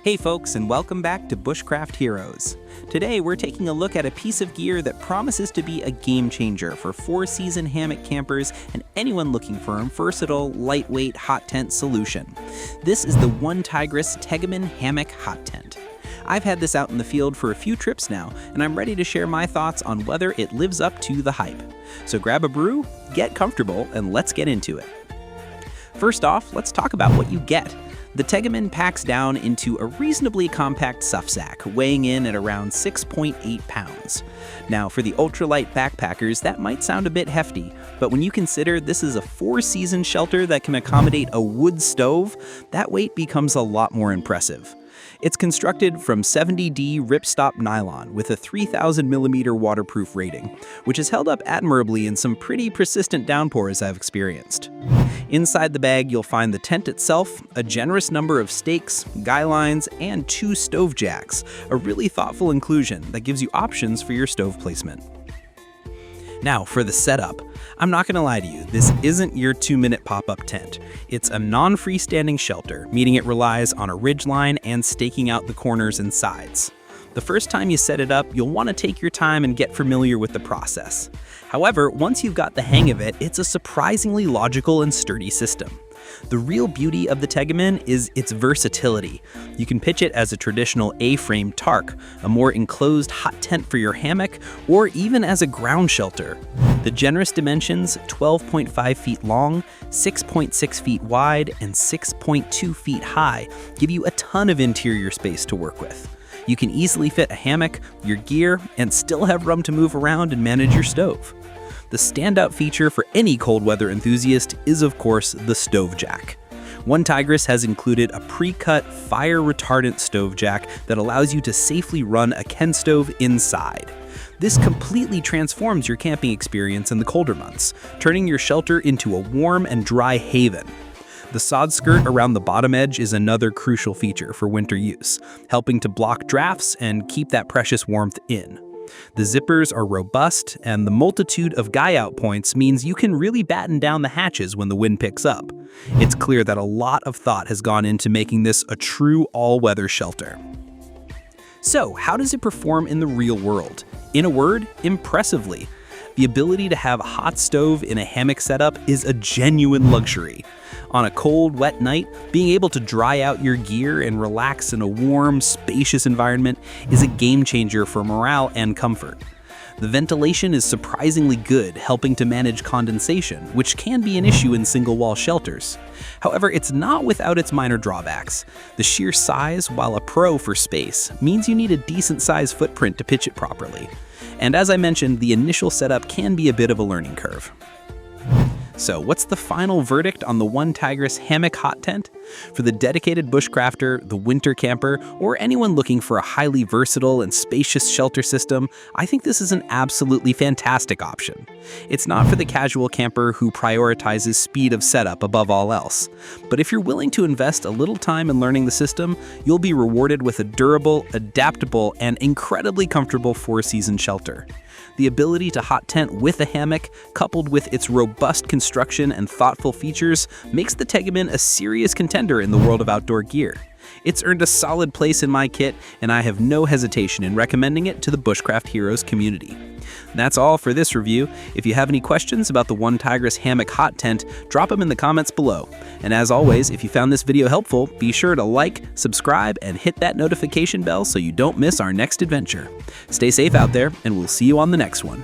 Hey folks, and welcome back to Bushcraft Heroes. Today we're taking a look at a piece of gear that promises to be a game changer for four-season hammock campers and anyone looking for a versatile, lightweight hot tent solution. This is the OneTigris TEGIMEN Hammock Hot Tent. I've had this out in the field for a few trips now, and I'm ready to share my thoughts on whether it lives up to the hype. So grab a brew, get comfortable, and let's get into it. First off, let's talk about what you get. The TEGIMEN packs down into a reasonably compact stuff sack, weighing in at around 6.8 pounds. Now, for the ultralight backpackers, that might sound a bit hefty, but when you consider this is a four-season shelter that can accommodate a wood stove, that weight becomes a lot more impressive. It's constructed from 70D ripstop nylon with a 3,000mm waterproof rating, which has held up admirably in some pretty persistent downpours I've experienced. Inside the bag, you'll find the tent itself, a generous number of stakes, guy lines, and 2 stove jacks, a really thoughtful inclusion that gives you options for your stove placement. Now, for the setup. I'm not gonna lie to you, this isn't your 2-minute pop-up tent. It's a non-freestanding shelter, meaning it relies on a ridgeline and staking out the corners and sides. The first time you set it up, you'll want to take your time and get familiar with the process. However, once you've got the hang of it, it's a surprisingly logical and sturdy system. The real beauty of the TEGIMEN is its versatility. You can pitch it as a traditional A-frame tarp, a more enclosed hot tent for your hammock, or even as a ground shelter. The generous dimensions, 12.5 feet long, 6.6 feet wide, and 6.2 feet high, give you a ton of interior space to work with. You can easily fit a hammock, your gear, and still have room to move around and manage your stove. The standout feature for any cold weather enthusiast is, of course, the stove jack. OneTigris has included a pre-cut fire retardant stove jack that allows you to safely run a Ken stove inside. This completely transforms your camping experience in the colder months, turning your shelter into a warm and dry haven. The sod skirt around the bottom edge is another crucial feature for winter use, helping to block drafts and keep that precious warmth in. The zippers are robust, and the multitude of guy-out points means you can really batten down the hatches when the wind picks up. It's clear that a lot of thought has gone into making this a true all-weather shelter. So, how does it perform in the real world? In a word, impressively. The ability to have a hot stove in a hammock setup is a genuine luxury. On a cold, wet night, being able to dry out your gear and relax in a warm, spacious environment is a game changer for morale and comfort. The ventilation is surprisingly good, helping to manage condensation, which can be an issue in single-wall shelters. However, it's not without its minor drawbacks. The sheer size, while a pro for space, means you need a decent-sized footprint to pitch it properly. And as I mentioned, the initial setup can be a bit of a learning curve. So what's the final verdict on the OneTigris Hammock Hot Tent? For the dedicated bushcrafter, the winter camper, or anyone looking for a highly versatile and spacious shelter system, I think this is an absolutely fantastic option. It's not for the casual camper who prioritizes speed of setup above all else. But if you're willing to invest a little time in learning the system, you'll be rewarded with a durable, adaptable, and incredibly comfortable four-season shelter. The ability to hot tent with a hammock, coupled with its robust construction and thoughtful features, makes the TEGIMEN a serious contender in the world of outdoor gear. It's earned a solid place in my kit, and I have no hesitation in recommending it to the Bushcraft Heroes community. That's all for this review. If you have any questions about the OneTigris Hammock Hot Tent, drop them in the comments below. And as always, if you found this video helpful, be sure to like, subscribe, and hit that notification bell so you don't miss our next adventure. Stay safe out there, and we'll see you on the next one.